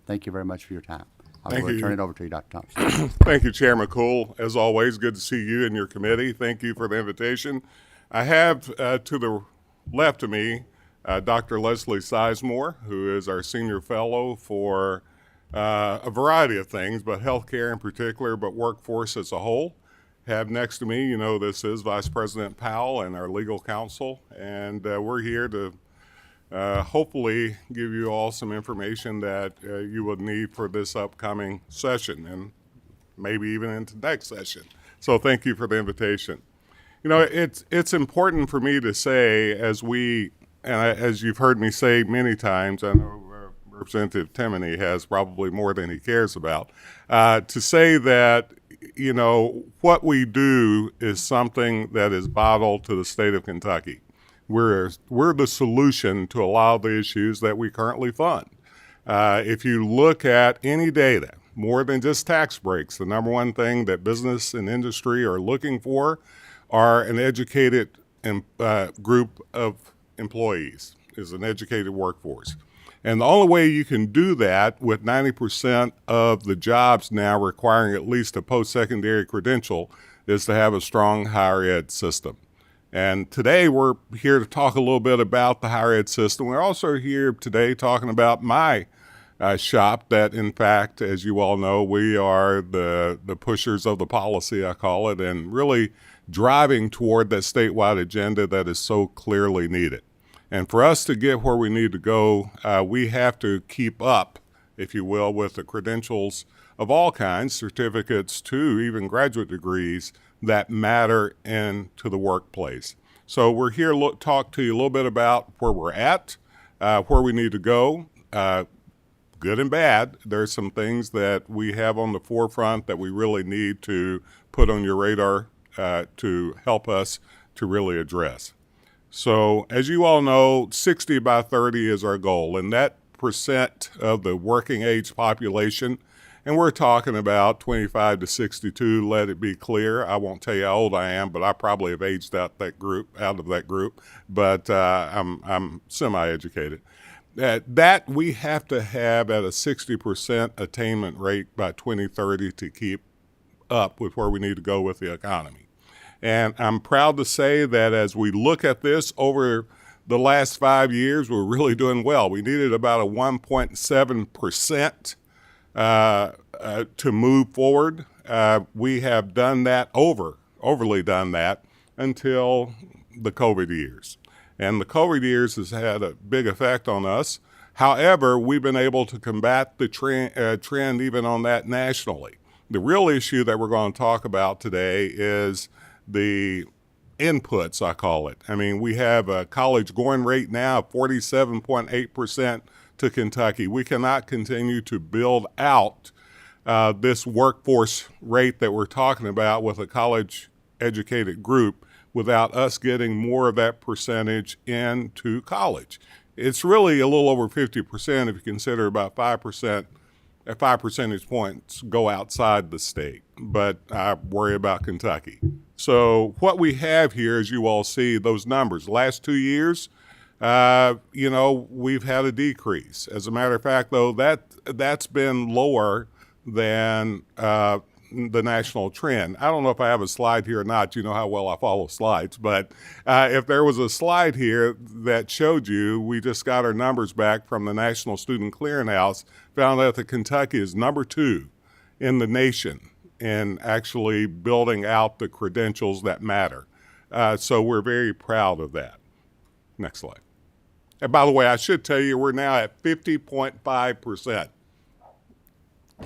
Thank you very much for your time. I'll Thank go ahead and you. turn it over to you, Dr. Thompson. Thank you, Chairman Cool. As always, good to see you and your committee. Thank you for the invitation. I have to the left of me Dr. Leslie Sizemore, who is our senior fellow for a variety of things, but healthcare in particular, but workforce as a whole. Have next to me, this is Vice President Powell and our legal counsel, and we're here to hopefully give you all some information that you would need for this upcoming session and maybe even into next session. So thank you for the invitation. It's important for me to say, as you've heard me say many times, I know Representative Timoney has probably more than he cares about, to say that, what we do is something that is vital to the state of Kentucky. We're the solution to a lot of the issues that we currently fund. If you look at any data, more than just tax breaks, the number one thing that business and industry are looking for are an educated group of employees, is an educated workforce. And the only way you can do that with 90% of the jobs now requiring at least a post-secondary credential is to have a strong higher ed system. And today we're here to talk a little bit about the higher ed system. We're also here today talking about my shop that, in fact, as you all know, we are the pushers of the policy, I call it, and really driving toward that statewide agenda that is so clearly needed. And for us to get where we need to go, we have to keep up, if you will, with the credentials of all kinds, certificates to even graduate degrees, that matter into the workplace. So we're here to talk to you a little bit about where we're at, where we need to go, good and bad. There's some things that we have on the forefront that we really need to put on your radar to help us to really address. So as you all know, 60 by 30 is our goal, and that percent of the working age population, and we're talking about 25 to 62, let it be clear. I won't tell you how old I am, but I probably have aged out of that group, but I'm semi-educated. That we have to have at a 60% attainment rate by 2030 to keep up with where we need to go with the economy. And I'm proud to say that as we look at this over the last 5 years, we're really doing well. We needed about a 1.7% to move forward. We have done that overly done that until the COVID years. And the COVID years has had a big effect on us. However, we've been able to combat the trend even on that nationally. The real issue that we're going to talk about today is the inputs, I call it. I mean, we have a college going rate now of 47.8% to Kentucky. We cannot continue to build out this workforce rate that we're talking about with a college educated group without us getting more of that percentage into college. It's really a little over 50% if you consider about 5%, 5 percentage points go outside the state, but I worry about Kentucky. So what we have here, as you all see, those numbers, last 2 years, we've had a decrease. As a matter of fact, though, that's been lower than the national trend. I don't know if I have a slide here or not. You know how well I follow slides, but if there was a slide here that showed you, we just got our numbers back from the National Student Clearinghouse, found out that Kentucky is number 2 in the nation in actually building out the credentials that matter. So we're very proud of that. Next slide. And by the way, I should tell you, we're now at 50.5%.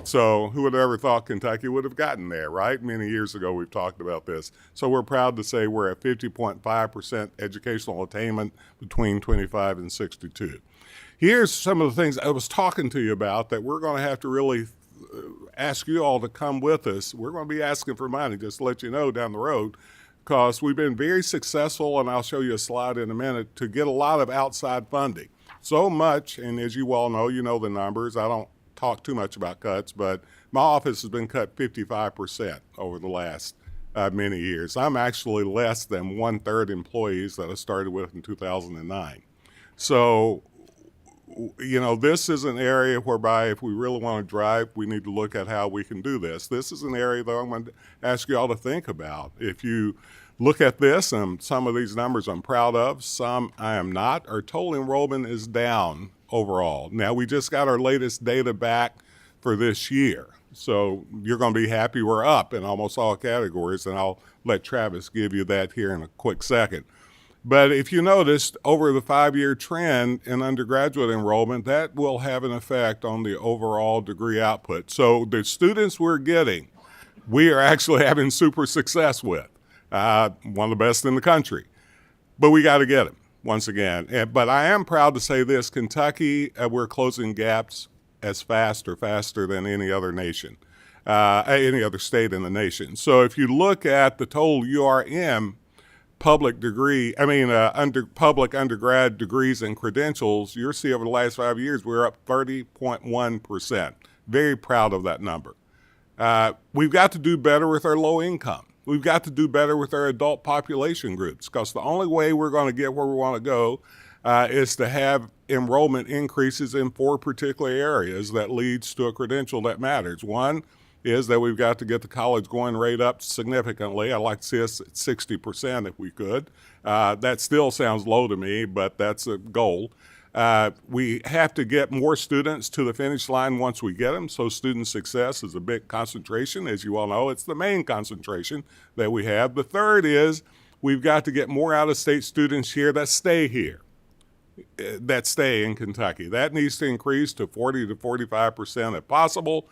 So who would have ever thought Kentucky would have gotten there, right? Many years ago, we've talked about this. So we're proud to say we're at 50.5% educational attainment between 25 and 62. Here's some of the things I was talking to you about that we're going to have to really ask you all to come with us. We're going to be asking for money, just to let you know, down the road, because we've been very successful, and I'll show you a slide in a minute, to get a lot of outside funding. So much, and as you all know, you know the numbers. I don't talk too much about cuts, but my office has been cut 55% over the last many years. I'm actually less than 1/3 employees that I started with in 2009. So you know, this is an area whereby if we really want to drive, we need to look at how we can do this. This is an area that I'm going to ask you all to think about. If you look at this, and some of these numbers I'm proud of, some I am not, our total enrollment is down overall. Now, we just got our latest data back for this year. So you're going to be happy we're up in almost all categories, and I'll let Travis give you that here in a quick second. But if you noticed, over the 5-year trend in undergraduate enrollment, that will have an effect on the overall degree output. So the students we're getting, we are actually having super success with, one of the best in the country. But we got to get them, once again. But I am proud to say this, Kentucky, we're closing gaps as fast or faster than any other nation, any other state in the nation. So if you look at the total URM public degree, public undergrad degrees and credentials, you'll see over the last 5 years, we're up 30.1%. Very proud of that number. We've got to do better with our low income. We've got to do better with our adult population groups, because the only way we're going to get where we want to go is to have enrollment increases in 4 particular areas that leads to a credential that matters. One is that we've got to get the college going rate up significantly. I'd like to see us at 60% if we could. That still sounds low to me, but that's a goal. We have to get more students to the finish line once we get them, so student success is a big concentration. As you all know, it's the main concentration that we have. The third is we've got to get more out-of-state students here that stay here, that stay in Kentucky. That needs to increase to 40 to 45% if possible.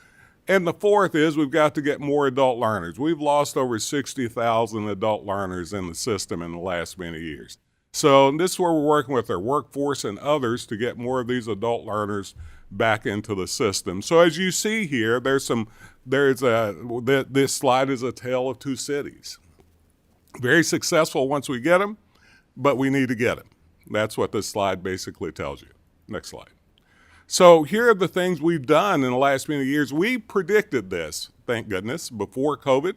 And the fourth is we've got to get more adult learners. We've lost over 60,000 adult learners in the system in the last many years. So this is where we're working with our workforce and others to get more of these adult learners back into the system. So as you see here, this slide is a tale of 2 cities. Very successful once we get them, but we need to get them. That's what this slide basically tells you. Next slide. So here are the things we've done in the last many years. We predicted this, thank goodness, before COVID,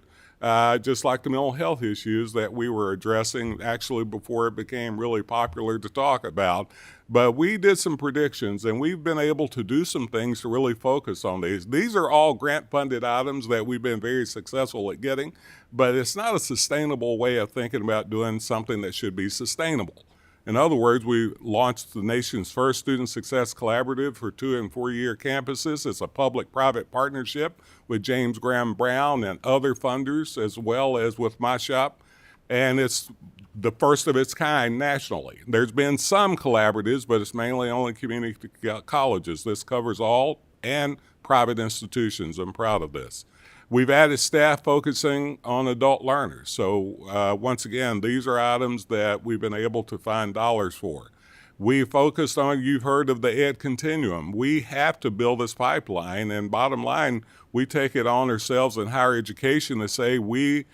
just like the mental health issues that we were addressing actually before it became really popular to talk about. But we did some predictions, and we've been able to do some things to really focus on these. These are all grant-funded items that we've been very successful at getting, but it's not a sustainable way of thinking about doing something that should be sustainable. In other words, we launched the nation's first Student Success Collaborative for 2- and 4-year campuses. It's a public-private partnership with James Graham Brown and other funders, as well as with my shop. And it's the first of its kind nationally. There's been some collaboratives, but it's mainly only community colleges. This covers all and private institutions. I'm proud of this. We've added staff focusing on adult learners. So once again, these are items that we've been able to find dollars for. We focused on, you've heard of the Ed Continuum. We have to build this pipeline, and bottom line, we take it on ourselves in higher education to say we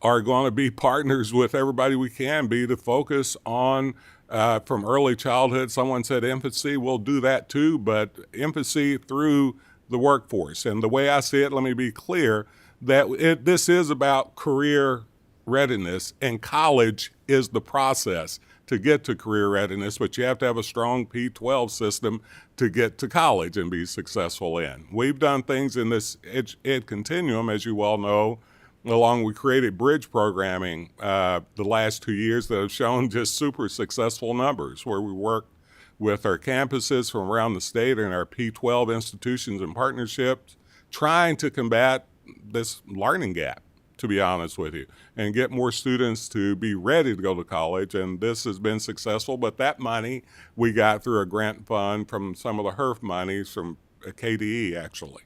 are going to be partners with everybody we can be to focus on from early childhood. Someone said infancy, we'll do that too, but infancy through the workforce. And the way I see it, let me be clear, that this is about career readiness, and college is the process to get to career readiness, but you have to have a strong P-12 system to get to college and be successful in. We've done things in this Ed Continuum, as you well know, along with created bridge programming the last 2 years that have shown just super successful numbers, where we work with our campuses from around the state and our P-12 institutions and partnerships, trying to combat this learning gap, to be honest with you, and get more students to be ready to go to college. And this has been successful, but that money we got through a grant fund from some of the HERF monies from KDE, actually.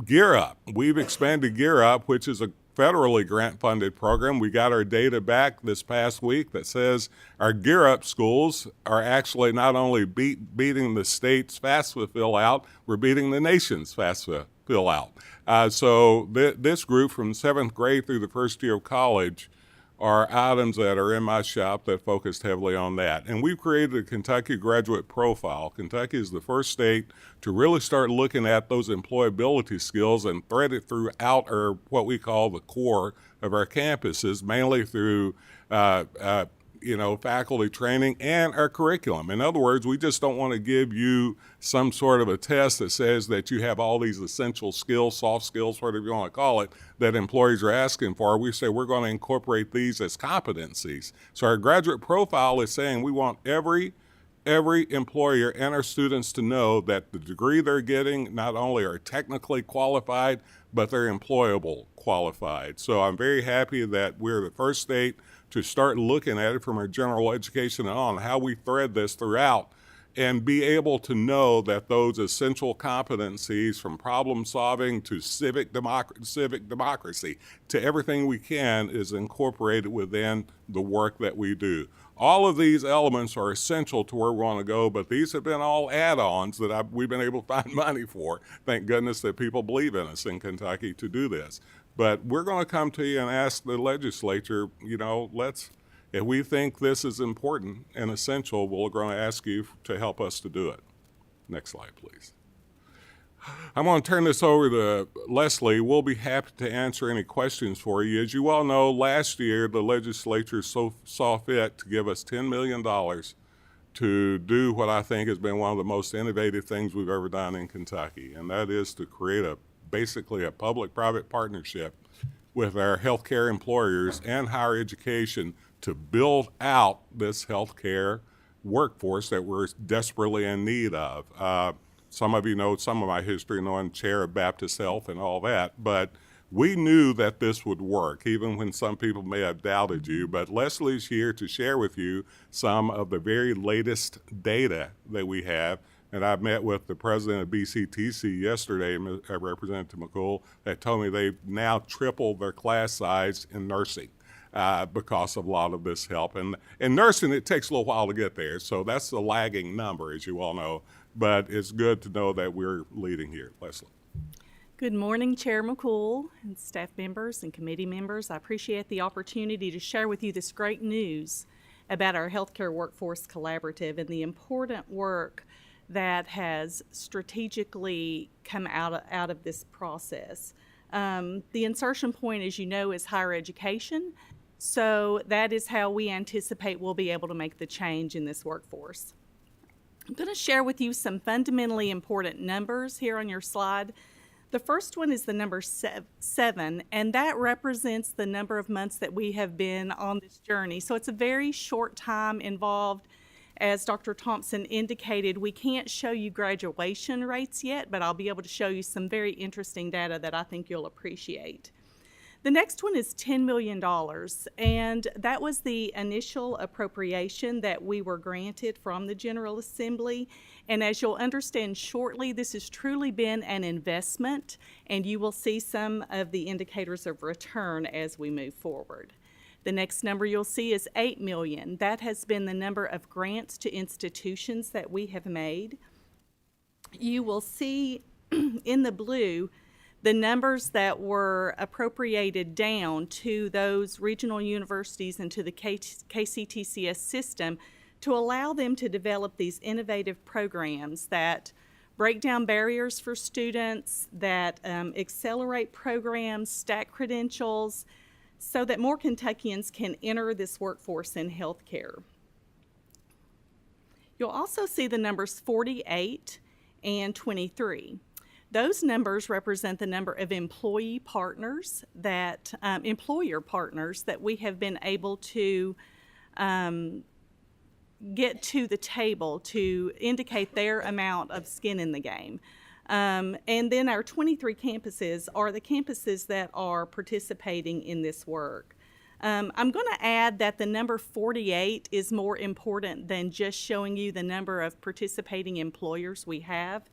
Gear Up. We've expanded Gear Up, which is a federally grant-funded program. We got our data back this past week that says our Gear Up schools are actually not only beating the state's FAFSA fill out, we're beating the nation's FAFSA fill out. So this group from 7th grade through the first year of college are items that are in my shop that focused heavily on that. And we've created a Kentucky Graduate Profile. Kentucky is the first state to really start looking at those employability skills and thread it throughout our, what we call the core of our campuses, mainly through faculty training and our curriculum. In other words, we just don't want to give you some sort of a test that says that you have all these essential skills, soft skills, whatever you want to call it, that employees are asking for. We say we're going to incorporate these as competencies. So our graduate profile is saying we want every employer and our students to know that the degree they're getting not only are technically qualified, but they're employable qualified. So I'm very happy that we're the first state to start looking at it from our general education on, how we thread this throughout and be able to know that those essential competencies, from problem solving to civic democracy to everything we can, is incorporated within the work that we do. All of these elements are essential to where we want to go, but these have been all add-ons that we've been able to find money for. Thank goodness that people believe in us in Kentucky to do this. But we're going to come to you and ask the legislature, if we think this is important and essential, we're going to ask you to help us to do it. Next slide, please. I'm going to turn this over to Leslie. We'll be happy to answer any questions for you. As you well know, last year the legislature saw fit to give us $10 million to do what I think has been one of the most innovative things we've ever done in Kentucky, and that is to create basically a public-private partnership with our healthcare employers and higher education to build out this healthcare workforce that we're desperately in need of. Some of you know some of my history, knowing chair of Baptist Health and all that, but we knew that this would work, even when some people may have doubted you. But Leslie's here to share with you some of the very latest data that we have. And I met with the president of BCTC yesterday, Representative McCool, that told me they've now tripled their class size in nursing because of a lot of this help. And in nursing, it takes a little while to get there, so that's the lagging number, as you all know. But it's good to know that we're leading here. Leslie. Good morning, Chair McCool and staff members and committee members. I appreciate the opportunity to share with you this great news about our Healthcare Workforce Collaborative and the important work that has strategically come out of this process. The insertion point, as you know, is higher education. So that is how we anticipate we'll be able to make the change in this workforce. I'm going to share with you some fundamentally important numbers here on your slide. The first one is the number 7, and that represents the number of months that we have been on this journey. So it's a very short time involved. As Dr. Thompson indicated, we can't show you graduation rates yet, but I'll be able to show you some very interesting data that I think you'll appreciate. The next one is $10 million, and that was the initial appropriation that we were granted from the General Assembly. And as you'll understand shortly, this has truly been an investment, and you will see some of the indicators of return as we move forward. The next number you'll see is $8 million. That has been the number of grants to institutions that we have made. You will see in the blue the numbers that were appropriated down to those regional universities and to the KCTCS system to allow them to develop these innovative programs that break down barriers for students, that accelerate programs, stack credentials, so that more Kentuckians can enter this workforce in healthcare. You'll also see the numbers 48 and 23. Those numbers represent the number of employer partners that we have been able to get to the table to indicate their amount of skin in the game. And then our 23 campuses are the campuses that are participating in this work. I'm going to add that the number 48 is more important than just showing you the number of participating employers we have,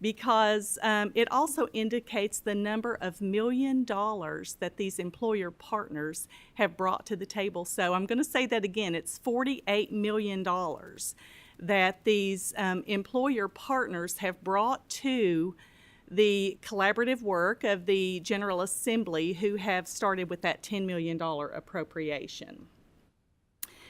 because it also indicates the number of $1 million that these employer partners have brought to the table. So I'm going to say that again, it's $48 million that these employer partners have brought to the collaborative work of the General Assembly, who have started with that $10 million appropriation.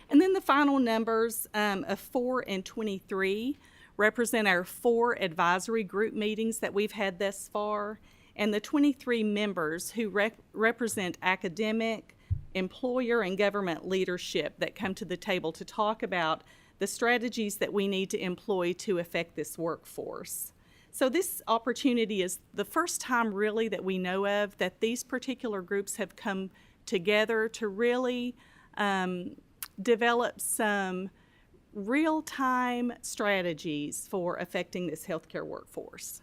And then the final numbers of 4 and 23 represent our 4 advisory group meetings that we've had thus far, and the 23 members who represent academic, employer and government leadership that come to the table to talk about the strategies that we need to employ to affect this workforce. So this opportunity is the first time really that we know of that these particular groups have come together to really develop some real-time strategies for affecting this healthcare workforce.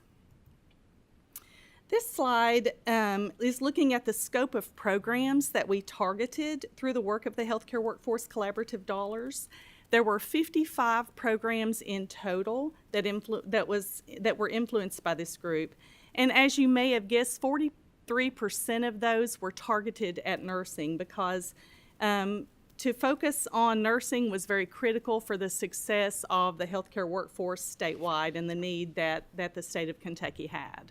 This slide is looking at the scope of programs that we targeted through the work of the Healthcare Workforce Collaborative dollars. There were 55 programs in total that were influenced by this group. And as you may have guessed, 43% of those were targeted at nursing because to focus on nursing was very critical for the success of the healthcare workforce statewide and the need that the state of Kentucky had.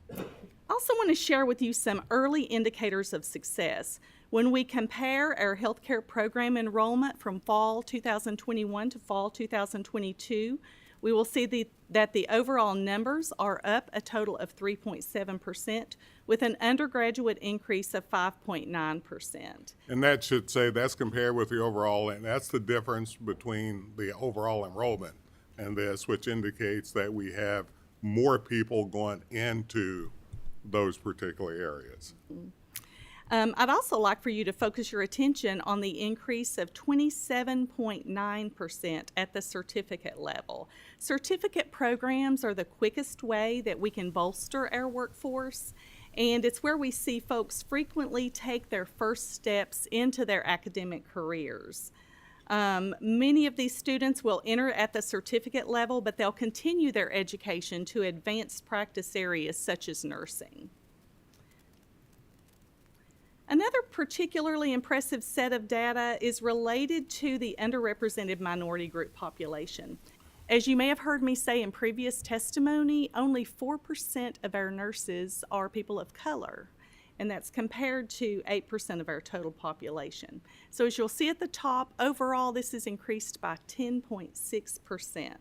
I also want to share with you some early indicators of success. When we compare our healthcare program enrollment from fall 2021 to fall 2022, we will see that the overall numbers are up a total of 3.7%, with an undergraduate increase of 5.9%. And that should say that's compared with the overall, and that's the difference between the overall enrollment and this, which indicates that we have more people going into those particular areas. I'd also like for you to focus your attention on the increase of 27.9% at the certificate level. Certificate programs are the quickest way that we can bolster our workforce, and it's where we see folks frequently take their first steps into their academic careers. Many of these students will enter at the certificate level, but they'll continue their education to advanced practice areas such as nursing. Another particularly impressive set of data is related to the underrepresented minority group population. As you may have heard me say in previous testimony, only 4% of our nurses are people of color, and that's compared to 8% of our total population. So as you'll see at the top, overall this is increased by 10.6%.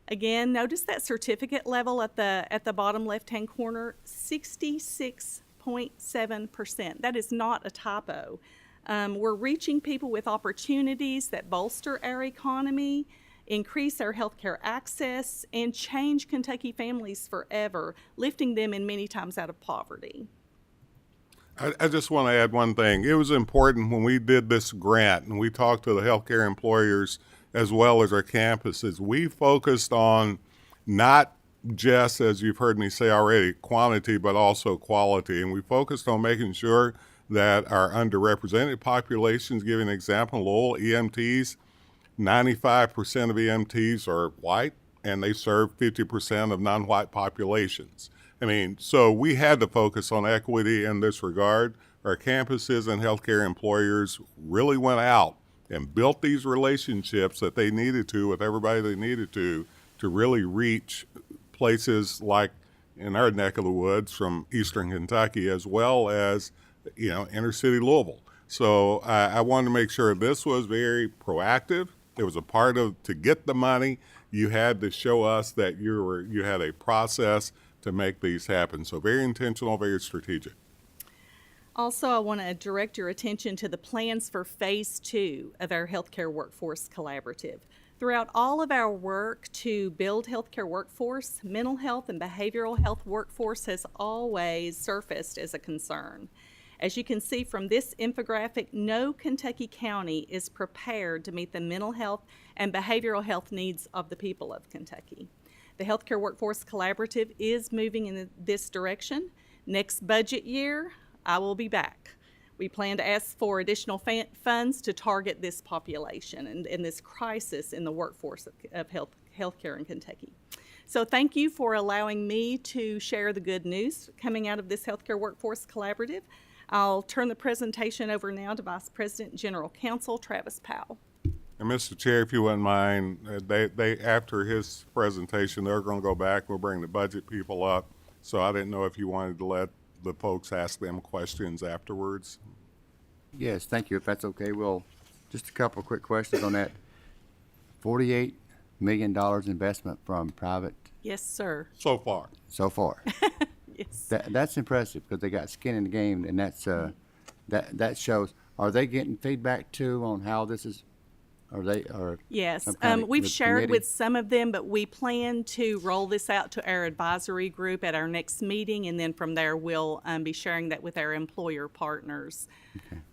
Again, notice that certificate level at the bottom left-hand corner, 66.7%. That is not a typo. We're reaching people with opportunities that bolster our economy, increase our healthcare access, and change Kentucky families forever, lifting them in many times out of poverty. I just want to add one thing. It was important when we did this grant and we talked to the healthcare employers as well as our campuses, we focused on not just, as you've heard me say already, quantity, but also quality. And we focused on making sure that our underrepresented populations, give an example, Lowell EMTs, 95% of EMTs are white, and they serve 50% of non-white populations. I mean, so we had to focus on equity in this regard. Our campuses and healthcare employers really went out and built these relationships that they needed to with everybody they needed to really reach places like in our neck of the woods from Eastern Kentucky, as well as, inner city Louisville. So I wanted to make sure this was very proactive. It was a part of, to get the money, you had to show us that you had a process to make these happen. So very intentional, very strategic. Also, I want to direct your attention to the plans for Phase 2 of our Healthcare Workforce Collaborative. Throughout all of our work to build healthcare workforce, mental health and behavioral health workforce has always surfaced as a concern. As you can see from this infographic, no Kentucky county is prepared to meet the mental health and behavioral health needs of the people of Kentucky. The Healthcare Workforce Collaborative is moving in this direction. Next budget year, I will be back. We plan to ask for additional funds to target this population and this crisis in the workforce of healthcare in Kentucky. So thank you for allowing me to share the good news coming out of this Healthcare Workforce Collaborative. I'll turn the presentation over now to Vice President and General Counsel Travis Powell. And Mr. Chair, if you wouldn't mind, they after his presentation, they're going to go back. We'll bring the budget people up. So I didn't know if you wanted to let the folks ask them questions afterwards. Yes, thank you. If that's okay, we'll just a couple of quick questions on that. $48 million investment from private Yes, sir. So far. so far. Yes. That's impressive because they got skin in the game, and that's that shows, are they getting feedback too on how this is, or Yes, some kind of- we've with shared committee? with some of them, but we plan to roll this out to our advisory group at our next meeting, and then from there, we'll be sharing that with our employer partners.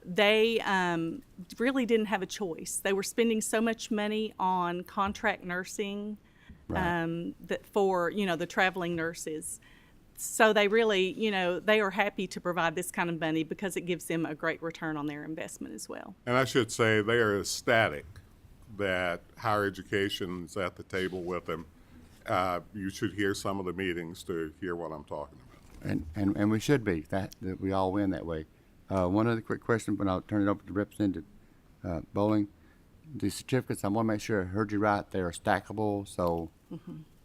They really didn't have a choice. They were spending so much money on contract nursing Right. that for, the traveling nurses. So they really, they are happy to provide this kind of money because it gives them a great return on their investment as well. And I should say they are ecstatic that higher education is at the table with them. You should hear some of the meetings to hear what I'm talking about. And we should be, that we all win that way. One other quick question, but I'll turn it over to Representative Bowling. The certificates, I want to make sure I heard you right, they are stackable, so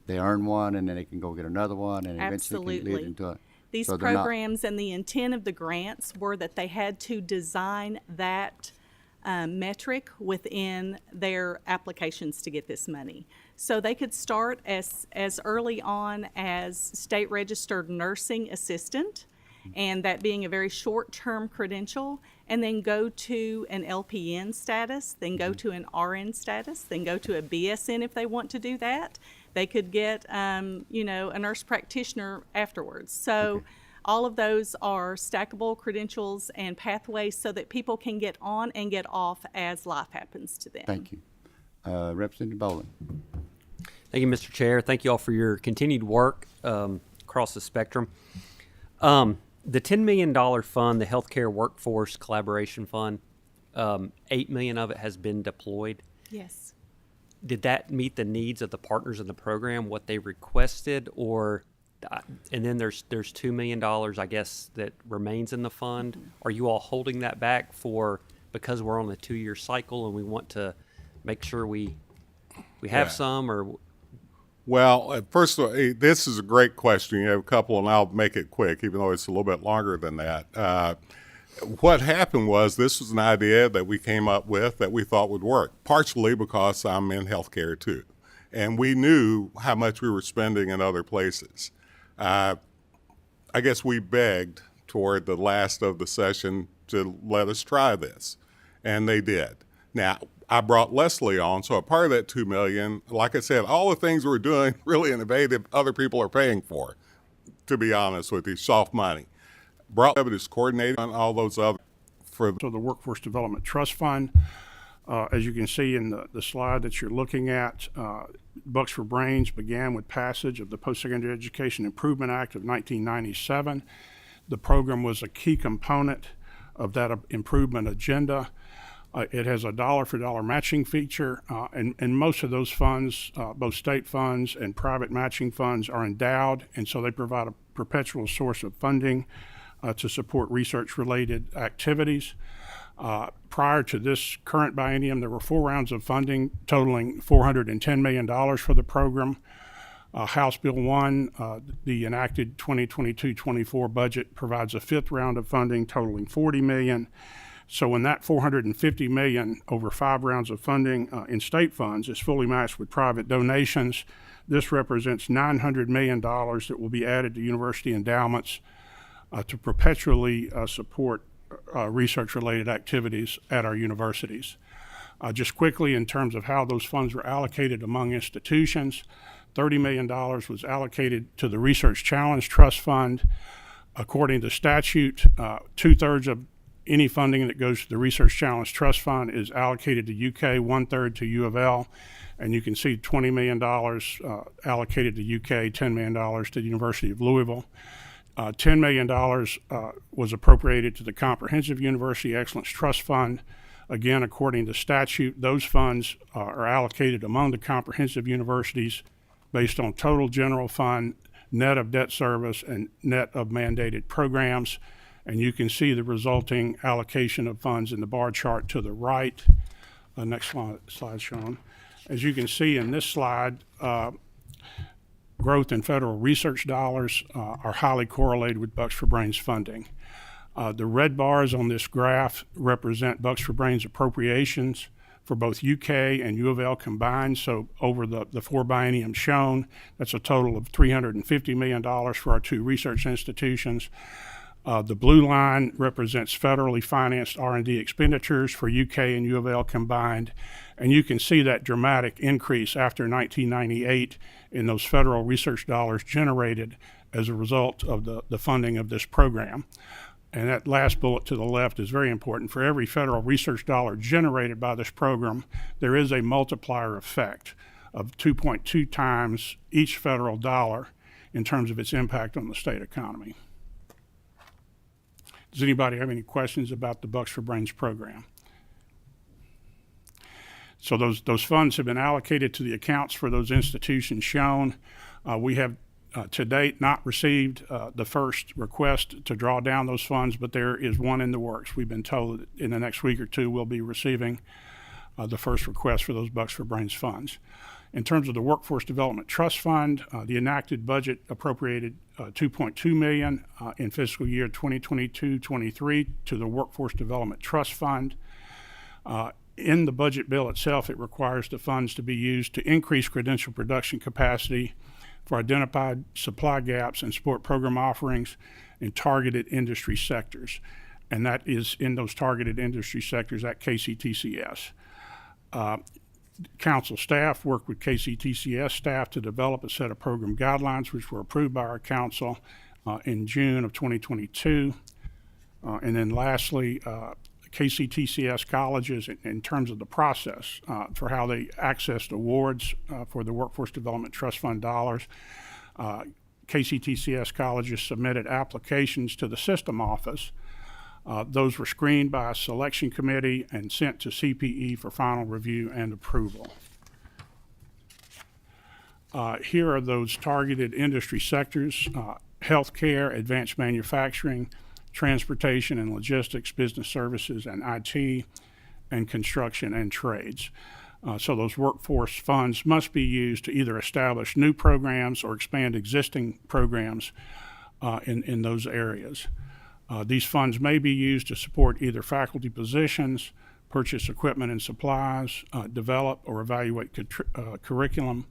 they earn one and then they can go get another one and eventually can lead Absolutely. into it. These So they're not- programs and the intent of the grants were that they had to design that metric within their applications to get this money. So they could start as early on as state registered nursing assistant, and that being a very short-term credential, and then go to an LPN status, then go to an RN status, then go to a BSN if they want to do that. They could get, a nurse practitioner afterwards. So all of those are stackable credentials and pathways so that people can get on and get off as life happens to them. Thank you. Representative Bowling. Thank you, Mr. Chair. Thank you all for your continued work across the spectrum. The $10 million fund, the Healthcare Workforce Collaboration Fund, $8 million of it has been deployed. Yes. Did that meet the needs of the partners in the program, what they requested, or and then there's $2 million, I guess, that remains in the fund? Are you all holding that back because we're on a 2-year cycle and we want to make sure we have Yeah. some, or? Well, first of all, this is a great question. You have a couple, and I'll make it quick, even though it's a little bit longer than that. What happened was this was an idea that we came up with that we thought would work, partially because I'm in healthcare too. And we knew how much we were spending in other places. I guess we begged toward the last of the session to let us try this, and they did. Now, I brought Leslie on, so a part of that $2 million, like I said, all the things we're doing really innovative, other people are paying for, to be honest with you, soft money. Brought is coordinating on all those other for So the Workforce Development Trust Fund, as you can see in the slide that you're looking at, Bucks for Brains began with passage of the Postsecondary Education Improvement Act of 1997. The program was a key component of that improvement agenda. It has a dollar-for-dollar matching feature, and most of those funds, both state funds and private matching funds, are endowed, and so they provide a perpetual source of funding to support research-related activities. Prior to this current biennium, there were 4 rounds of funding totaling $410 million for the program. House Bill 1, the enacted 2022-24 budget, provides a 5th round of funding totaling $40 million. So when that $450 million over 5 rounds of funding in state funds is fully matched with private donations, this represents $900 million that will be added to university endowments to perpetually support research-related activities at our universities. Just quickly, in terms of how those funds were allocated among institutions, $30 million was allocated to the Research Challenge Trust Fund. According to statute, 2/3 of any funding that goes to the Research Challenge Trust Fund is allocated to UK, 1/3 to U of L, and you can see $20 million allocated to UK, $10 million to the University of Louisville. $10 million was appropriated to the Comprehensive University Excellence Trust Fund. Again, according to statute, those funds are allocated among the comprehensive universities based on total general fund, net of debt service, and net of mandated programs. And you can see the resulting allocation of funds in the bar chart to the right. Next slide, Sean. As you can see in this slide, growth in federal research dollars are highly correlated with Bucks for Brains funding. The red bars on this graph represent Bucks for Brains appropriations for both UK and U of L combined. So over the 4 bienniums shown, that's a total of $350 million for our 2 research institutions. The blue line represents federally financed R&D expenditures for UK and U of L combined, and you can see that dramatic increase after 1998 in those federal research dollars generated as a result of the funding of this program. And that last bullet to the left is very important. For every federal research dollar generated by this program, there is a multiplier effect of 2.2 times each federal dollar in terms of its impact on the state economy. Does anybody have any questions about the Bucks for Brains program? So those funds have been allocated to the accounts for those institutions shown. We have to date not received the first request to draw down those funds, but there is one in the works. We've been told that in the next week or two we'll be receiving the first request for those Bucks for Brains funds. In terms of the Workforce Development Trust Fund, the enacted budget appropriated $2.2 million in fiscal year 2022-23 to the Workforce Development Trust Fund. In the budget bill itself, it requires the funds to be used to increase credential production capacity for identified supply gaps and support program offerings in targeted industry sectors. And that is in those targeted industry sectors at KCTCS. Council staff worked with KCTCS staff to develop a set of program guidelines which were approved by our council in June of 2022. And then lastly, KCTCS colleges in terms of the process for how they accessed awards for the Workforce Development Trust Fund dollars. KCTCS colleges submitted applications to the system office. Those were screened by a selection committee and sent to CPE for final review and approval. Here are those targeted industry sectors: healthcare, advanced manufacturing, transportation and logistics, business services and IT, and construction and trades. So those workforce funds must be used to either establish new programs or expand existing programs in those areas. These funds may be used to support either faculty positions, purchase equipment and supplies, develop or evaluate curriculum,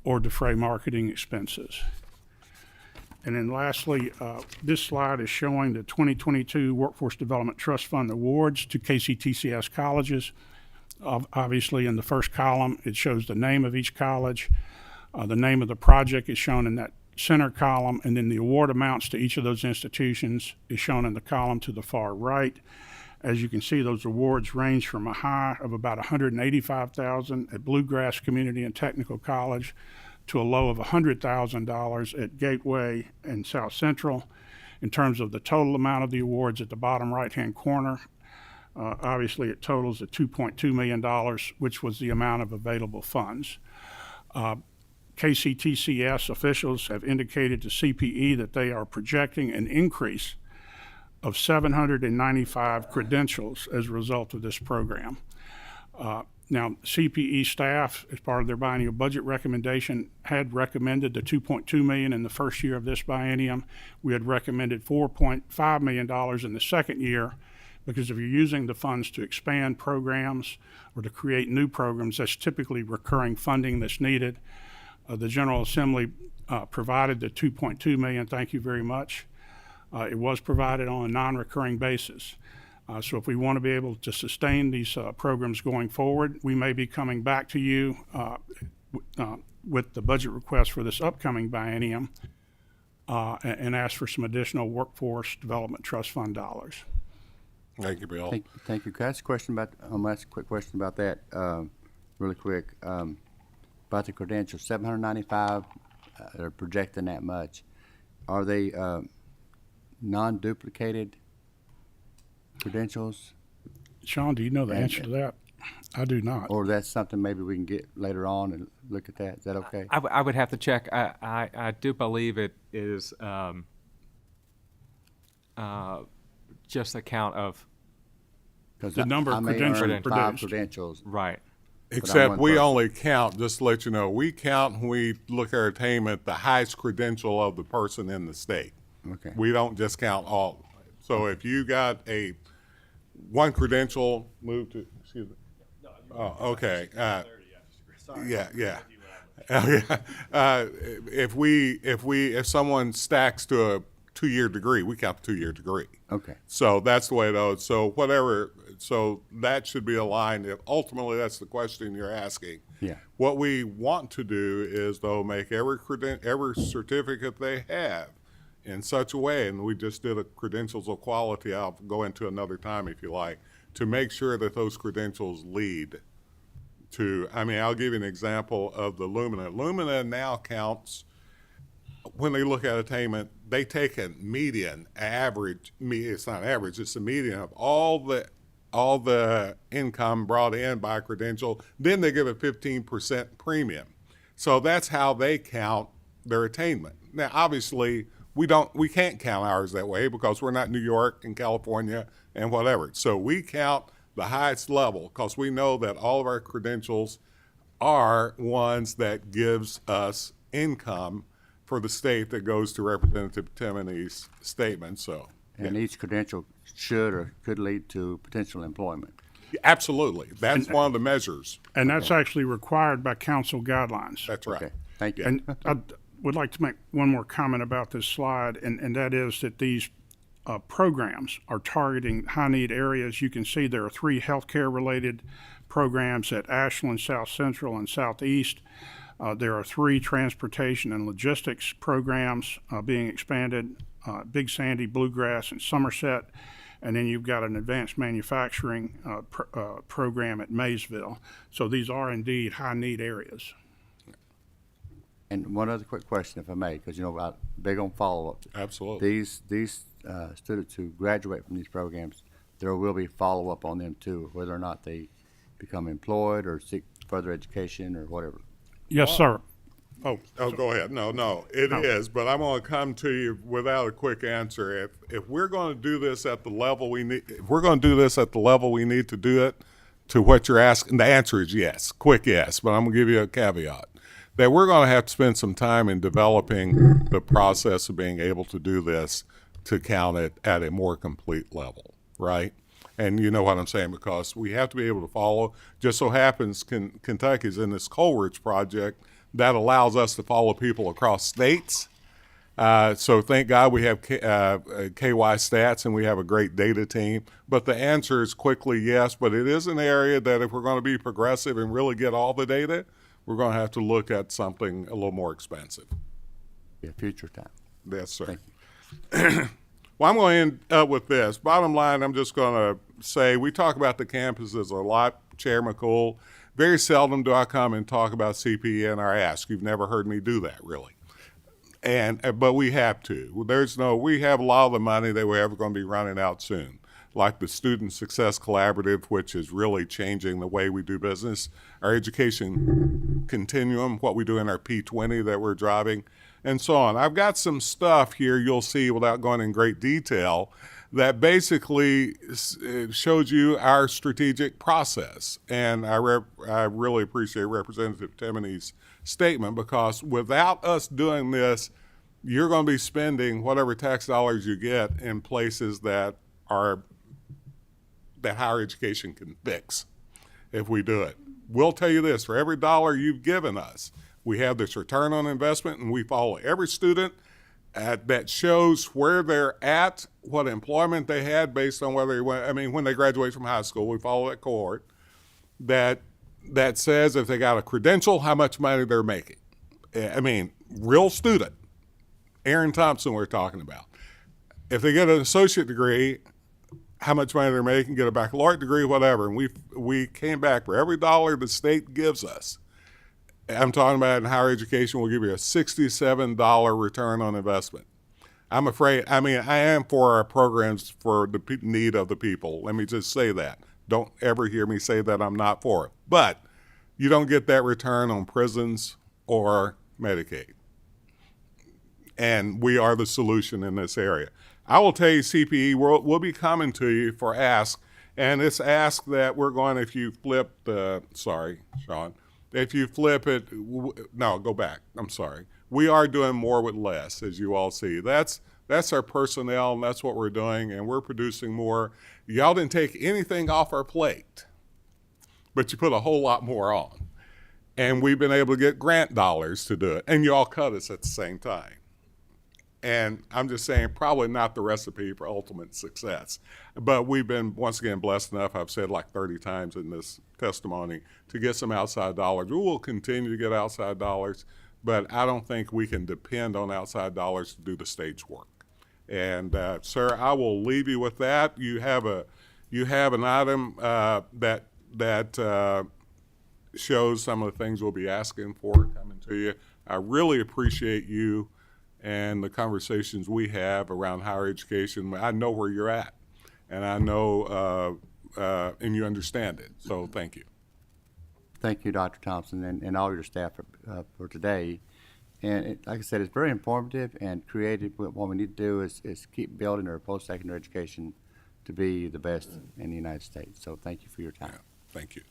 or defray marketing expenses. And then lastly, this slide is showing the 2022 Workforce Development Trust Fund awards to KCTCS colleges. Obviously, in the first column, it shows the name of each college. The name of the project is shown in that center column, and then the award amounts to each of those institutions is shown in the column to the far right. As you can see, those awards range from a high of about $185,000 at Bluegrass Community and Technical College to a low of $100,000 at Gateway and South Central. In terms of the total amount of the awards at the bottom right-hand corner, obviously it totals at $2.2 million, which was the amount of available funds. KCTCS officials have indicated to CPE that they are projecting an increase of 795 credentials as a result of this program. Now, CPE staff, as part of their biennial budget recommendation, had recommended the $2.2 million in the first year of this biennium. We had recommended $4.5 million in the second year, because if you're using the funds to expand programs or to create new programs, that's typically recurring funding that's needed. The General Assembly provided the $2.2 million. Thank you very much. It was provided on a non-recurring basis. So if we want to be able to sustain these programs going forward, we may be coming back to you with the budget request for this upcoming biennium and ask for some additional Workforce Development Trust Fund dollars. Thank you, Bill. Thank you. Can I ask a question about, ask a quick question about that, really quick, about the credentials, 795, they're projecting that much. Are they non-duplicated credentials? Sean, do you know the answer to that? I do not. Or that's something maybe we can get later on and look at that. Is that okay? I would have to check. I do believe it is just a count of The number of credentials five produced. credentials. right. Except one we person. only count, just to let you know, we count when we look at our attainment the highest credential of the person in the state. Okay. We don't just count all. So if you got one credential moved to, excuse me. Oh, okay. Yeah. If someone stacks to 2-year degree. We count the 2-year degree. Okay. So that's the way it is. So so that should be aligned. If ultimately that's the question you're asking. Yeah. What we want to do is, though, make every certificate they have in such a way, and we just did a credentials of quality, I'll go into another time if you like, to make sure that those credentials lead to, I'll give you an example of the Lumina. Lumina now counts, when they look at attainment, they take a median, average, it's not average, it's the median of all the income brought in by a credential, then they give a 15% premium. So that's how they count their attainment. Now, obviously, we can't count ours that way because we're not New York and California and whatever. So we count the highest level because we know that all of our credentials are ones that gives us income for the state that goes to Representative Timoney's statement. So, And each credential should or could lead to potential employment. absolutely, that's one of the measures. And that's actually required by council guidelines. That's right. Okay, thank you. And I would like to make one more comment about this slide, and that is that these programs are targeting high-need areas. You can see there are 3 healthcare-related programs at Ashland, South Central, and Southeast. There are 3 transportation and logistics programs being expanded, Big Sandy, Bluegrass, and Somerset. And then you've got an advanced manufacturing program at Maysville. So these are indeed high-need areas. And one other quick question, if I may, because I'm big on follow-up. Absolutely. These students who graduate from these programs, there will be follow-up on them too, whether or not they become employed or seek further education or whatever. Yes, sir. Oh, go ahead. No, it is. But I'm going to come to you without a quick answer. If we're going to do this at the level we need, if we're going to do this at the level we need to do it, to what you're asking, the answer is yes, quick yes. But I'm going to give you a caveat that we're going to have to spend some time in developing the process of being able to do this to count it at a more complete level, right? And you know what I'm saying, because we have to be able to follow. Just so happens Kentucky's in this Coleridge project that allows us to follow people across states. So thank God we have KY Stats and we have a great data team. But the answer is quickly yes, but it is an area that if we're going to be progressive and really get all the data, we're going to have to look at something a little more expensive. Yeah, future time. Yes, sir. Thank you. Well, I'm going to end up with this. Bottom line, I'm just going to say we talk about the campuses a lot, Chair McCool. Very seldom do I come and talk about CPE in our ask. You've never heard me do that, really. But we have to. We have a lot of the money that we're ever going to be running out soon, like the Student Success Collaborative, which is really changing the way we do business, our education continuum, what we do in our P20 that we're driving, and so on. I've got some stuff here you'll see without going in great detail that basically shows you our strategic process. And I really appreciate Representative Timoney's statement, because without us doing this, you're going to be spending whatever tax dollars you get in places that higher education can fix if we do it. We'll tell you this, for every dollar you've given us, we have this return on investment, and we follow every student that shows where they're at, what employment they had based on whether when they graduate from high school, we follow that cohort that says if they got a credential, how much money they're making. Real student. Aaron Thompson we're talking about. If they get an associate degree, how much money they're making, get a baccalaureate degree, whatever. And we came back for every dollar the state gives us. I'm talking about in higher education, we'll give you a $67 return on investment. I'm afraid, I am for our programs for the need of the people. Let me just say that. Don't ever hear me say that I'm not for it. But you don't get that return on prisons or Medicaid. And we are the solution in this area. I will tell you, CPE, we'll be coming to you for ask. And it's ask that we're going, if you flip sorry, Sean. If you flip it, no, go back. I'm sorry. We are doing more with less, as you all see. That's our personnel, and that's what we're doing, and we're producing more. Y'all didn't take anything off our plate, but you put a whole lot more on. And we've been able to get grant dollars to do it, and you all cut us at the same time. And I'm just saying, probably not the recipe for ultimate success. But we've been, once again, blessed enough, I've said like 30 times in this testimony, to get some outside dollars. We will continue to get outside dollars, but I don't think we can depend on outside dollars to do the stage work. And sir, I will leave you with that. You have an item that shows some of the things we'll be asking for coming to you. I really appreciate you and the conversations we have around higher education. I know where you're at, and I know and you understand it. So thank you. Thank you, Dr. Thompson, and all your staff for today. And like I said, it's very informative and creative. What we need to do is keep building our post-secondary education to be the best in the United States. So thank you for your time. Yeah, thank you.